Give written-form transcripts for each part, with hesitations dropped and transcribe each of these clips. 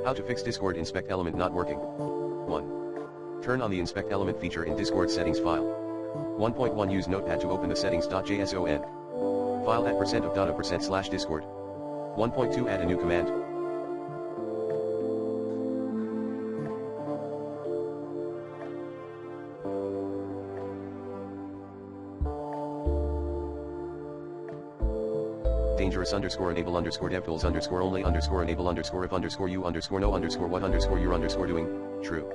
How to fix Discord inspect element not working. 1. Turn on the inspect element feature in Discord settings file. 1.1 Use Notepad to open the settings.json file at %of.a%/discord. 1.2 Add a new command. Dangerous _enable _dev tools only enable if you know what you're doing. True.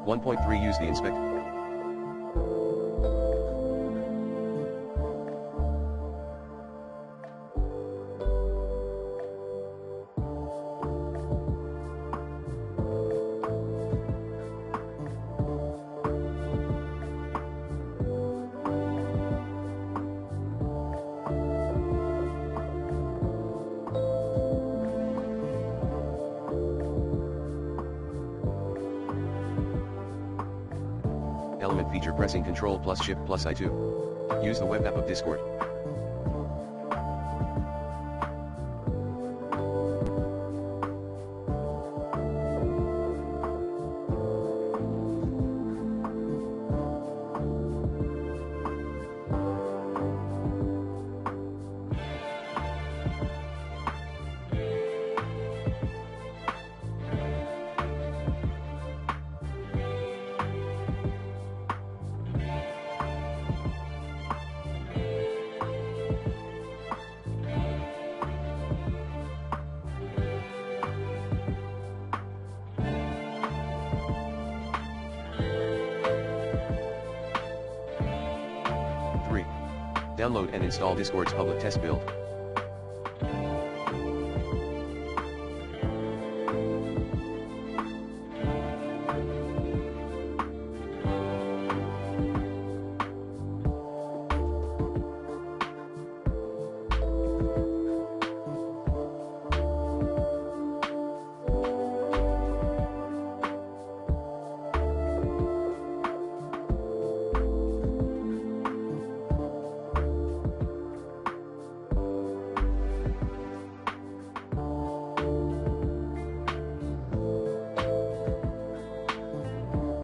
1.3 Use the inspect element feature pressing Ctrl plus Shift plus I to use the web app of Discord. Download and install Discord's public test build.